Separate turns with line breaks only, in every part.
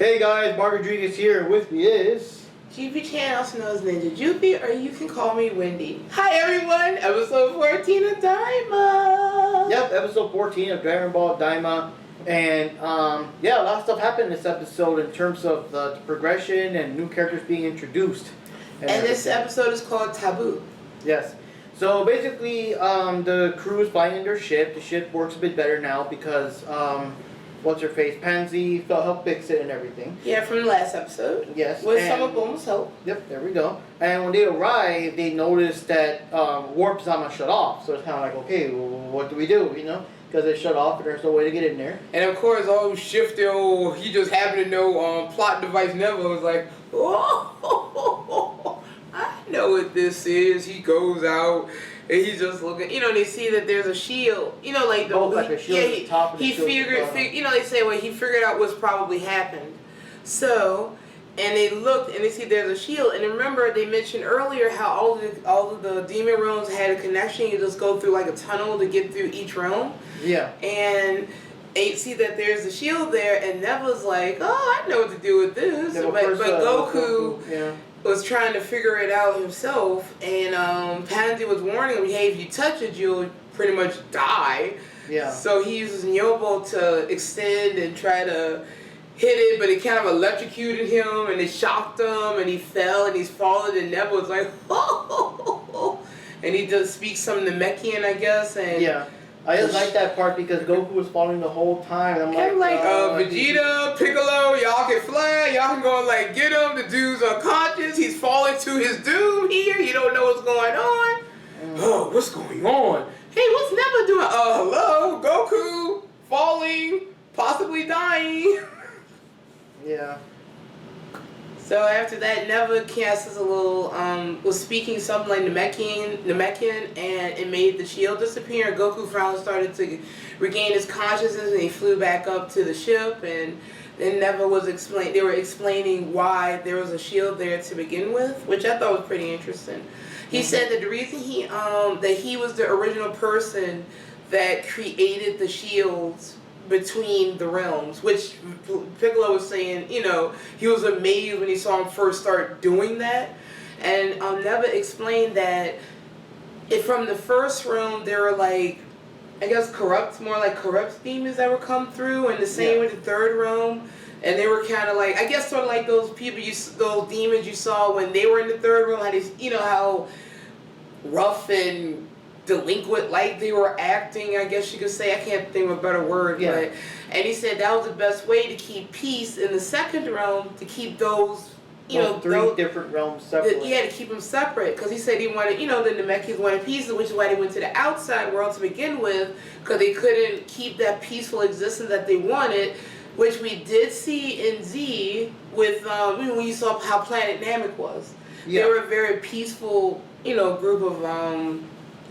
Hey guys, Mark Rodriguez here. With me is
GP Chan, also known as Ninja Jupy, or you can call me Wendy. Hi everyone, episode 14 of Daima.
Yep, episode 14 of Dragonball Daima, and yeah, a lot of stuff happened in this episode in terms of the progression and new characters being introduced.
And this episode is called Taboo.
Yes. So basically, the crew is flying in their ship. The ship works a bit better now because what's her face? Pansy helped fix it and everything.
Yeah, from the last episode.
Yes.
With some of Goma's help.
Yep, there we go. And when they arrive, they notice that Warp Zama shut off. So it's kind of like, okay, well, what do we do? You know, because it shut off and there's no way to get in there.
And of course, Shifty, he just happened to know plot device Neville was like, oh, I know what this is. He goes out. And he's just looking, they see that there's a shield, like the
like a shield at the top of the shield.
They say, well, he figured out what's probably happened. So, and they looked and they see there's a shield. And remember, they mentioned earlier how all of the demon realms had a connection. You just go through like a tunnel to get through each realm.
Yeah.
And they see that there's a shield there, and Neville's like, oh, I know what to do with this. But Goku.
Yeah.
Was trying to figure it out himself, and Pansy was warning him, hey, if you touch it, you'll pretty much die.
Yeah.
So he uses Nyobo to extend and try to hit it, but it kind of electrocuted him, and it shocked him, and he fell, and he's falling, and Neville was like, oh, and he just speaks some Namekian, I guess, and
yeah. I just like that part because Goku was falling the whole time. I'm like,
Vegeta, Piccolo, y'all can fly, y'all can go and like get him. The dude's unconscious. He's falling to his doom here. You don't know what's going on. Oh, what's going on? Hey, what's Neville doing? Hello, Goku, falling, possibly dying.
Yeah.
So after that, Neva casts a little, was speaking something like Namekian, and it made the shield disappear. Goku finally started to regain his consciousness, and he flew back up to the ship. And then Neva was they were explaining why there was a shield there to begin with, which I thought was pretty interesting. He said that the reason that he was the original person that created the shields between the realms, which Piccolo was saying, he was amazed when he saw him first start doing that. And Neva explained that from the first realm, there were like, I guess corrupt demons that would come through, and the same with the third realm. And they were kind of like, I guess sort of like those those demons you saw when they were in the third realm, how rough and delinquent like they were acting, I guess you could say. I can't think of a better word.
Yeah.
But and he said that was the best way to keep peace in the second realm, to keep those
three different realms separate.
To keep them separate, because he said he wanted, the Namekians wanted peace, which is why they went to the outside world to begin with, because they couldn't keep that peaceful existence that they wanted, which we did see in Z with when you saw how Planet Namek was.
Yeah.
They were a very peaceful, group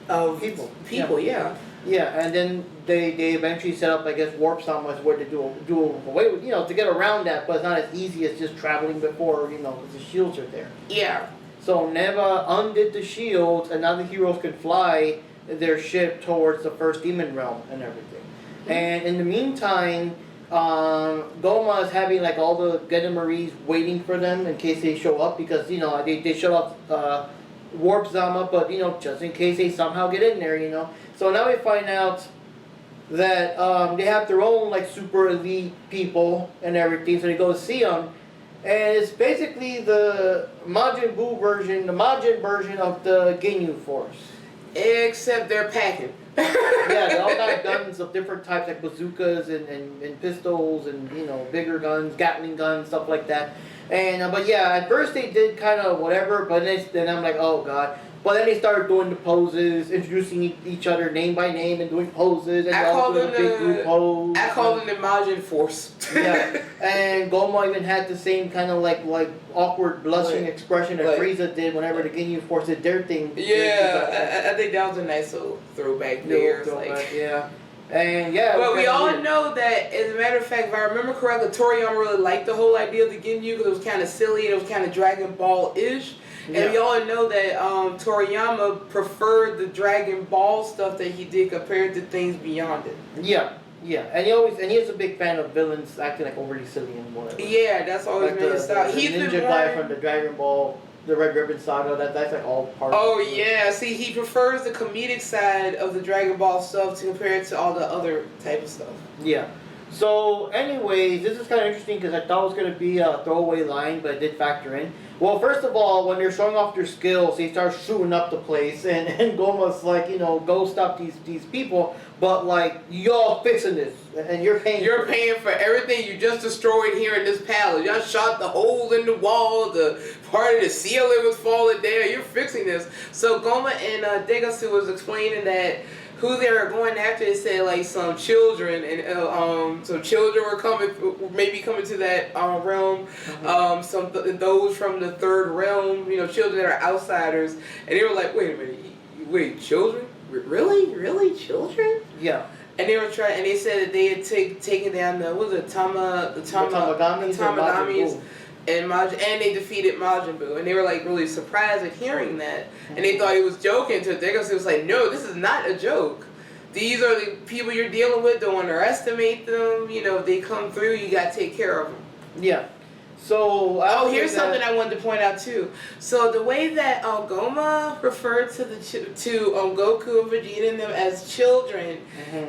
of people, yeah.
Yeah, and then they eventually set up, I guess, Warp Zama as where to do away with, to get around that, but it's not as easy as just traveling before, the shields are there.
Yeah.
So Neva undid the shields, and now the heroes can fly their ship towards the first demon realm and everything. Mm-hmm. And in the meantime, Goma is having like all the Genemaries waiting for them in case they show up, because, they show up Warp Zama, but just in case they somehow get in there, So now we find out that they have their own like super elite people and everything, so they go to see them, and it's basically the Majin version of the Ginyu Force.
Except they're packing.
Yeah, they all got guns of different types, like bazookas and pistols and bigger guns, Gatling guns, stuff like that. And but yeah, at first they did kind of whatever, but then I'm like, oh god. But then they started doing the poses, introducing each other name by name and doing poses, and all doing a big group pose.
I call them the Majin Force.
Yeah, and Goma even had the same kind of like awkward blushing expression that Frieza did whenever the Ginyu Force did their thing.
Yeah, I think that was a nice little throwback there.
Yeah. And yeah,
but we all know that, as a matter of fact, if I remember correctly, Toriyama really liked the whole idea of the Ginyu because it was kind of silly and it was kind of Dragon Ball-ish. And we all know that Toriyama preferred the Dragon Ball stuff that he did compared to things beyond it.
Yeah. Yeah, and he is a big fan of villains acting like overly silly and whatever.
Yeah, that's always
Like
been his style.
the
He's
ninja
been
guy
more.
from the Dragon Ball, the Red Ribbon Saga. That's like all part.
Oh
of it.
yeah, see, he prefers the comedic side of the Dragon Ball stuff to compare it to all the other type of stuff.
Yeah. So, anyways, this is kind of interesting because I thought it was going to be a throwaway line, but it did factor in. Well, first of all, when they're showing off their skills, they start shooting up the place, and Goma's like, go stop these people, but like, y'all fixing this, and you're paying.
You're paying for everything you just destroyed here in this palace. Y'all shot the hole in the wall, the part of the ceiling was falling down. You're fixing this. So Goma and Degasu was explaining that who they were going after. They said like some children, and some children were maybe coming to that realm.
Mm-hmm.
Those from the third realm, children that are outsiders, and they were like, wait a minute, wait, children? Really, children?
Yeah.
And they were trying, and they said that they had taken down the Tamagamis and they defeated Majin Buu, and they were like really surprised at hearing that, and they thought he was joking. To Degasu was like, no, this is not a joke. These are the people you're dealing with. Don't underestimate them. If they come through, you gotta take care of them.
Yeah. So
here's something I wanted to point out too. So the way that Goma referred to Goku and Vegeta and them as children,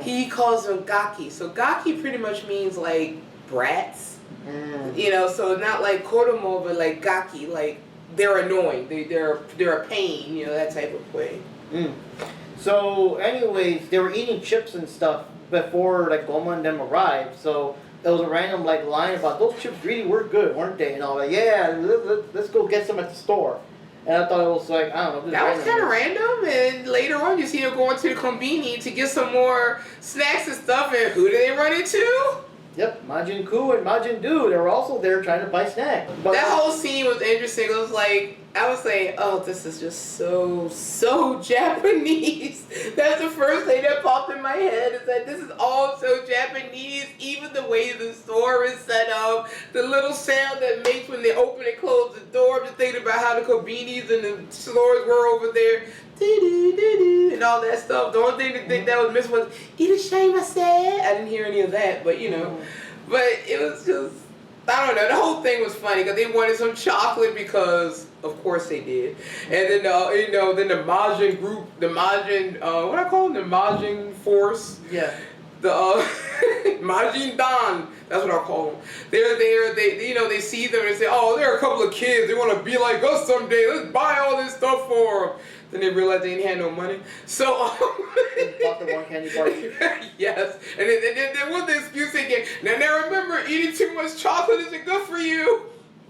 he calls them Gaki. So Gaki pretty much means like brats. So not like Kodomo, but like Gaki, like they're annoying. They're a pain. That type of way.
So anyways, they were eating chips and stuff before like Goma and them arrived. So there was a random like line about those chips really were good, weren't they? And all like, yeah, let's go get some at the store. And I thought it was like, I don't know.
That was kind of random. And later on, you see them going to the Konbini to get some more snacks and stuff. And who do they run into?
Yep, Majin Buu and Majin Buu. They were also there trying to buy snacks. But
that whole scene was interesting. It was like, I was saying, oh, this is just so Japanese. That's the first thing that popped in my head, is that this is all so Japanese. Even the way the store is set up, the little sound that makes when they open and close the door. I'm just thinking about how the Konbinis and the stores were over there. And all that stuff. The only thing to think that was missing was "Irashaimase." I didn't hear any of that, but but it was just, I don't know. The whole thing was funny because they wanted some chocolate because of course they did, and then then the Majin group, the Majin what I call them, the Majin force.
Yeah.
The Majin Dan, that's what I call them. They're there. They see them and say, oh, they're a couple of kids. They want to be like us someday. Let's buy all this stuff for them. Then they realized they didn't have no money. So
bought the one candy bar.
Yes, and then what the excuse again? Now remember, eating too much chocolate isn't good for you.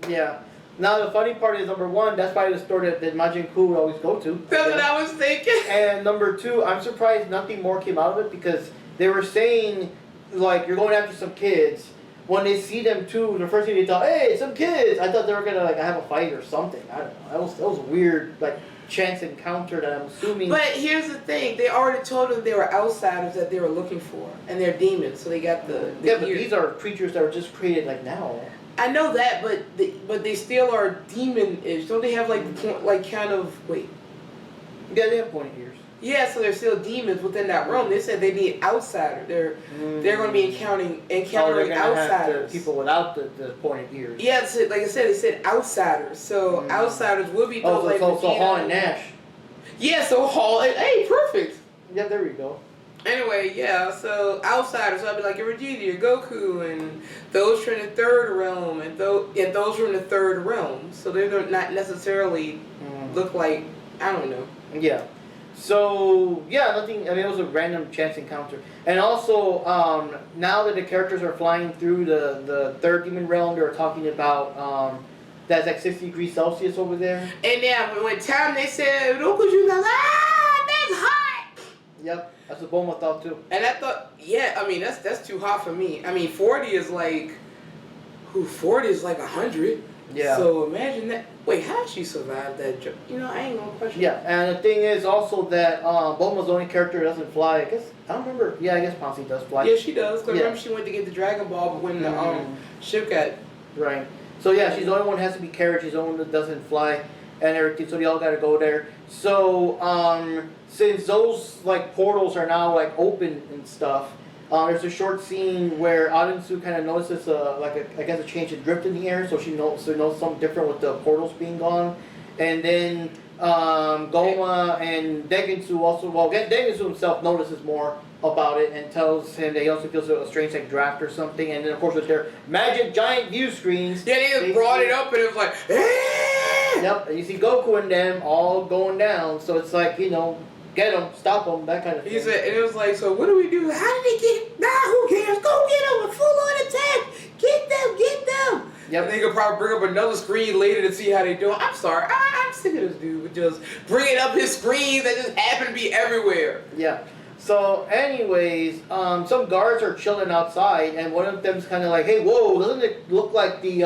Yeah. Now the funny part is, number one, that's probably the store that Majin Buu would always go to.
That's what I was thinking.
And number two, I'm surprised nothing more came out of it, because they were saying, like, you're going after some kids. When they see them too, the first thing they thought, hey, some kids. I thought they were gonna like have a fight or something. I don't know. That was a weird like chance encounter that I'm assuming.
But here's the thing: they already told them they were outsiders that they were looking for, and they're demons. So they got the
yeah, but these are creatures that were just created like now.
I know that, but they still are demon-ish. Don't they have like kind of wait?
Yeah, they have pointy ears.
Yeah, so they're still demons within that realm. They said they need outsiders. They're going to be encountering outsiders.
People without the pointed ears.
Yeah, so, like I said, they said outsiders. So outsiders will be those like
so Hall and Nash.
Yeah, so Hall. Hey, perfect.
Yeah, there we go.
Anyway, yeah, so outsiders. So I'd be like your Vegeta, your Goku, and those from the third realm, and those from the third realm. So they're not necessarily look like, I don't know.
Yeah. So yeah, nothing. I mean, it was a random chance encounter, and also now that the characters are flying through the third demon realm, they're talking about that's like 60 degrees Celsius over there.
And yeah, when time they said, that's hot.
Yep, that's what Goma thought too.
And I thought, yeah, I mean that's too hot for me. I mean, 40 is like 100.
Yeah.
So imagine that. Wait, how did she survive that? I ain't gonna question.
Yeah, and the thing is also that Bulma's the only character that doesn't fly. I guess I don't remember. Yeah, I guess Pansy does fly.
Yeah, she does. Cause remember she went to get the Dragon Ball, but when the ship got
right. So yeah, she's the only one that has to be carried. She's the only one that doesn't fly and everything. So they all got to go there. So since those like portals are now like open and stuff, There's a short scene where Adensu kind of notices I guess a change in drift in the air, so she knows something different with the portals being gone, and then Goma and Degensu also, Degensu himself notices more about it and tells him that he also feels a strange like draft or something, and then of course with their magic giant view screens.
Yeah, they just brought it up and it was like,
Yep, and you see Goku and them all going down, so it's like, get them, stop them, that kind of thing.
He said, and it was like, so what do we do? How did they get? Nah, who cares? Go get them! A full-on attack! Get them!
Yep.
And they could probably bring up another screen later to see how they do. I'm sorry, I'm sick of this dude with just bringing up his screens that just happen to be everywhere.
Yeah. So, anyways, some guards are chilling outside, and one of them's kind of like, "Hey, whoa! Doesn't it look like the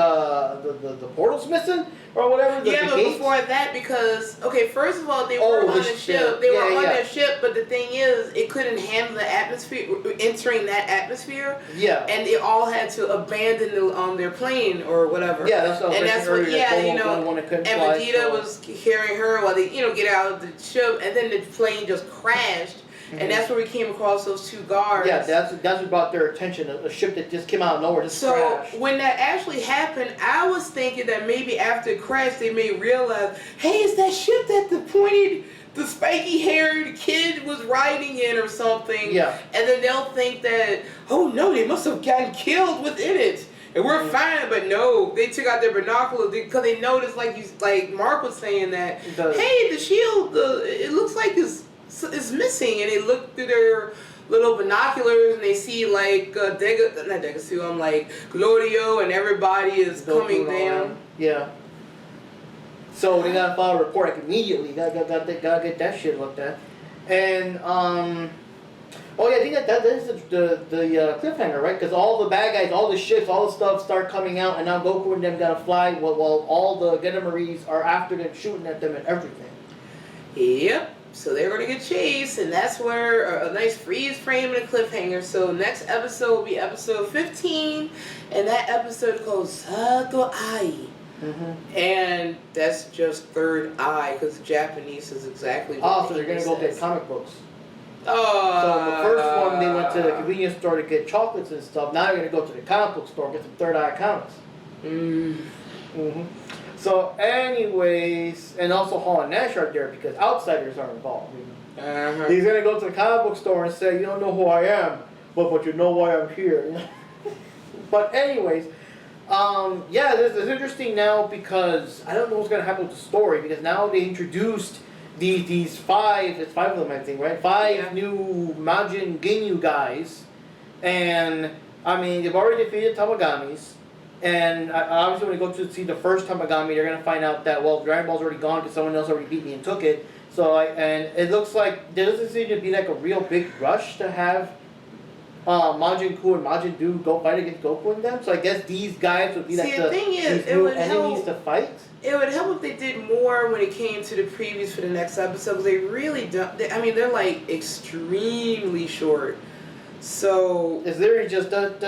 portal's missing or whatever?"
Yeah, but before that, because first of all, they were on the ship. They were on their ship, but the thing is, it couldn't handle the atmosphere, entering that atmosphere.
Yeah.
And they all had to abandon their plane or whatever.
Yeah, that's what I was
that's what.
earlier, and
Vegeta was carrying her while they get out of the ship, and then the plane just crashed. Mm-hmm. And that's where we came across those two guards.
Yeah, that's what brought their attention. A ship that just came out of nowhere, just crashed.
So when that actually happened, I was thinking that maybe after it crashed, they may realize, hey, it's that ship that the spiky-haired kid was riding in or something.
Yeah.
And then they'll think that, oh no, they must have gotten killed within it. And we're fine, but no, they took out their binoculars because they noticed, like Mark was saying that, hey, the shield, it looks like it's missing, and they look through their little binoculars and they see like Glorio and everybody is coming down.
Yeah. So they gotta file a report like immediately. Gotta get that shit looked at. And I think that is the cliffhanger, right? Because all the bad guys, all the ships, all the stuff start coming out, and now Goku and them gotta fly while all the Genamaris are after them, shooting at them and everything.
Yep. So they're going to get chased, and that's where a nice freeze frame and a cliffhanger. So next episode will be episode 15, and that episode goes Sato Ai. Mm-hmm. And that's just third eye, because Japanese is exactly what
so they're going to go get comic books.
Oh.
So the first one, they went to the convenience store to get chocolates and stuff. Now they're going to go to the comic book store and get some third eye comics. Mm-hmm. So, anyways, and also Hall and Nash are there because outsiders are involved. He's gonna go to the comic book store and say, "You don't know who I am, but you know why I'm here." But anyways, this is interesting now because I don't know what's gonna happen with the story because now they introduced these five. It's five of them, I think, right? Five new Majin Ginyu guys, and I mean they've already defeated Tamagamis. And obviously when you go to see the first Tamagami, they're going to find out that, Dragon Ball's already gone because someone else already beat me and took it. So, and it looks like there doesn't seem to be like a real big rush to have Majin Buu and Majin Buu go fight against Goku and them. So I guess these guys would be like these new enemies to fight.
It would help if they did more when it came to the previews for the next episode because they really don't. They're like extremely short. So
it's literally just that's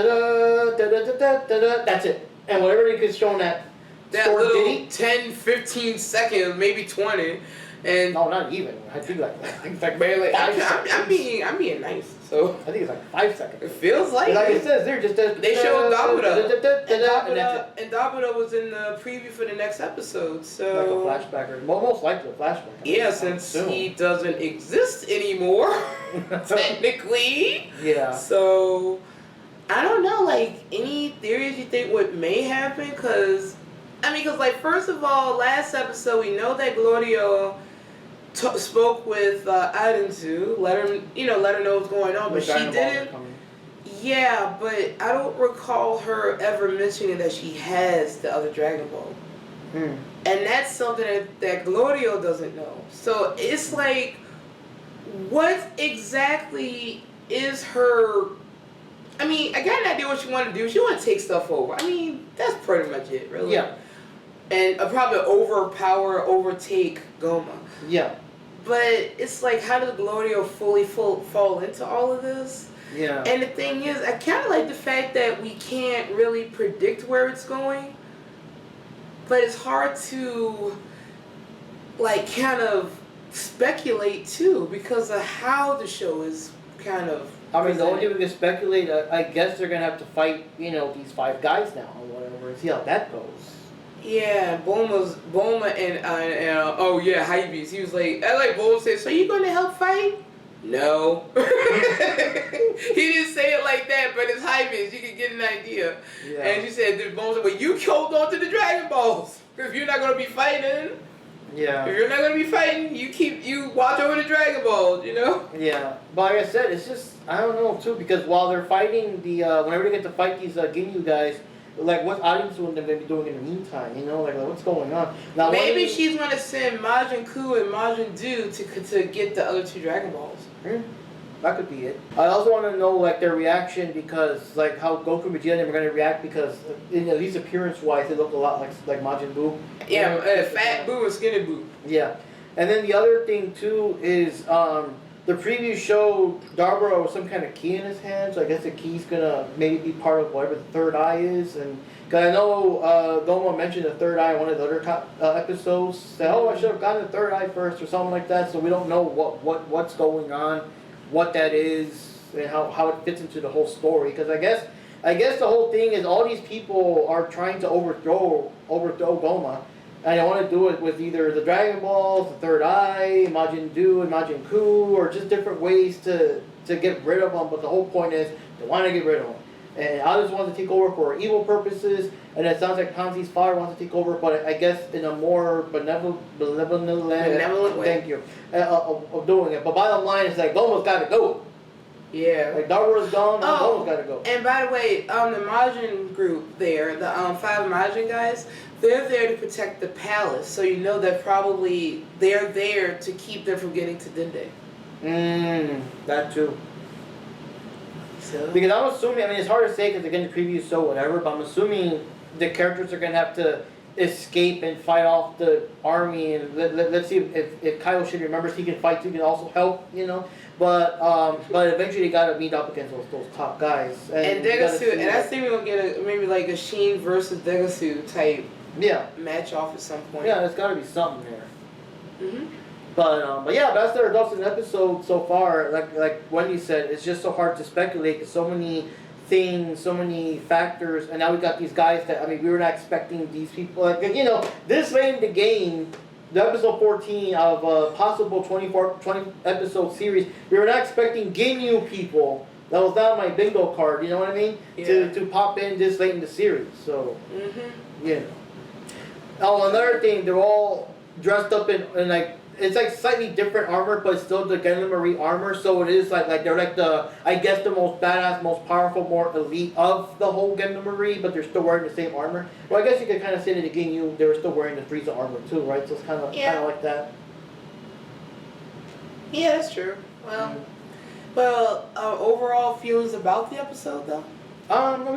it. And whatever they could show that
little
ditty,
10, 15 seconds, maybe 20. And
no, not even. I think it's like
barely. I'm being nice. So
I think it's like 5 seconds.
It feels like
it says they're just
they showed
Dabuda,
and Dabuda was in the preview for the next episode. So
like a flashback, or most likely a flashback.
Yeah, since he doesn't exist anymore, technically.
Yeah.
So I don't know, like any theories you think what may happen? Because first of all, last episode we know that Glorio spoke with Adensu, let her know what's going on, but she didn't. Yeah, but I don't recall her ever mentioning that she has the other Dragon Ball. And that's something that Glorio doesn't know. So it's like, what exactly is her... I got an idea what she want to do. She want to take stuff over. That's pretty much it, really.
Yeah.
And probably overtake Goma.
Yeah.
But it's like, how does Glorio fully fall into all of this?
Yeah.
And the thing is, I kind of like the fact that we can't really predict where it's going. But it's hard to, kind of speculate, too, because of how the show is kind of
I mean, the only thing we can speculate, I guess they're gonna have to fight, these 5 guys now or whatever, and see how that goes.
Yeah, Boma and oh yeah, Hypebeast. He was like, I like Boma said, so you gonna help fight? No. He didn't say it like that, but it's Hypebeast. You can get an idea. Yeah. And she said, Boma said, well, you hold on to the Dragon Balls. If you're not gonna be fighting.
Yeah.
If you're not gonna be fighting, you watch over the Dragon Balls,
Yeah, but like I said, it's just I don't know too because while they're fighting whenever they get to fight these Ginyu guys, like what audience would they be doing in the meantime? Like what's going on? Now
maybe she's gonna send Majin Ku and Majin Du to get the other 2 Dragon Balls.
That could be it. I also want to know like their reaction because like how Goku and Vegeta are gonna react because at least appearance wise they look a lot like Majin Buu.
Yeah, fat Buu and skinny Buu.
Yeah, and then the other thing too is the preview showed Darborough with some kind of key in his hand, so I guess the key's gonna maybe be part of whatever the third eye is. And cause I know Goma mentioned the third eye in one of the other episodes. Said, "Oh, I should have gotten the third eye first or something like that." So we don't know what's going on, what that is, and how it fits into the whole story. Because I guess the whole thing is all these people are trying to overthrow Goma. And I want to do it with either the Dragon Balls, the Third Eye, Majin Du and Majin Ku, or just different ways to get rid of them. But the whole point is they want to get rid of them. And others want to take over for evil purposes. And it sounds like Panzi's father wants to take over, but I guess in a more benevolent way. Thank you. Of doing it. But bottom line is like Goma's got to go.
Yeah.
Like Darborough's gone, now Goma's got to go.
And by the way, the Majin group there, the 5 Majin guys, they're there to protect the palace, so you know that probably they're there to keep them from getting to Dende.
That too.
So.
Because I'm assuming, it's hard to say because again the preview so whatever, but I'm assuming the characters are going to have to escape and fight off the army, and let's see if Kyle Shin remembers he can fight too, he can also help, But eventually they gotta meet up against those top guys.
And Degasu, and I think we're gonna get maybe like a Sheen versus Degasu type match off at some point.
Yeah, there's gotta be something there. But yeah, that's their results in the episode so far. Like Wendy said, it's just so hard to speculate. There's so many things, so many factors, and now we got these guys that we were not expecting these people. Like this late in the game. The episode 14 of a possible 20 episode series, we were not expecting Ginyu people. That was not on my bingo card, you know what I mean?
Yeah.
To pop in this late in the series. So, Oh, another thing, they're all dressed up in like, it's like slightly different armor, but it's still the Gundam Marie armor. So it is like they're like the most badass, most powerful, more elite of the whole Gundam Marie, but they're still wearing the same armor. Well, I guess you could kind of say that the Ginyu, they were still wearing the Frieza armor too, right? So it's kind of like that.
Yeah, that's true. Well, overall feelings about the episode though?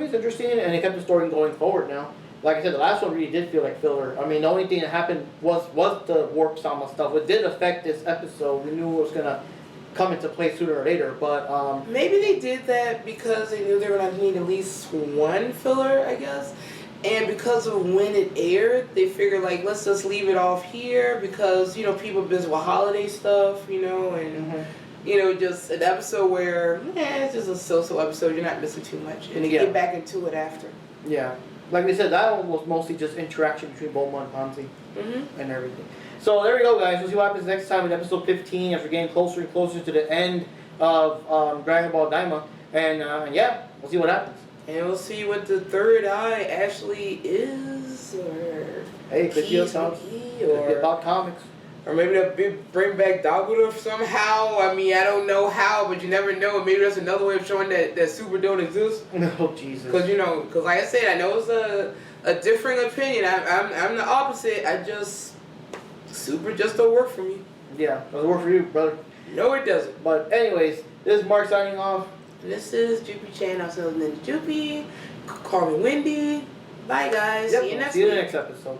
It's interesting, and it kept the story going forward now. Like I said, the last one really did feel like filler. The only thing that happened was the Warp Sama stuff. It did affect this episode. We knew it was going to come into play sooner or later, but...
Maybe they did that because they knew they were going to need at least one filler, I guess. And because of when it aired, they figured, like, let's just leave it off here because, people busy with holiday stuff, and... just an episode where, it's just a so-so episode. You're not missing too much. And they get back into it after.
Yeah. Like we said, that one was mostly just interaction between Bulma and Panzi and everything. So there we go, guys. We'll see what happens next time in episode 15 as we're getting closer and closer to the end of Dragon Ball Daima. And we'll see what happens.
And we'll see what the third eye actually is, or
hey, could be about comics.
Or maybe they'll bring back Daguda somehow. I don't know how, but you never know. Maybe that's another way of showing that Super don't exist.
Oh, Jesus.
Because like I said, I know it's a different opinion. I'm the opposite. Super just don't work for me.
Yeah, doesn't work for you, brother.
No, it doesn't.
But anyways, this is Mark signing off.
This is Joopy Chan. I'm selling Ninja Joopy. Call me Wendy. Bye, guys.
Yep, see you in the next episode.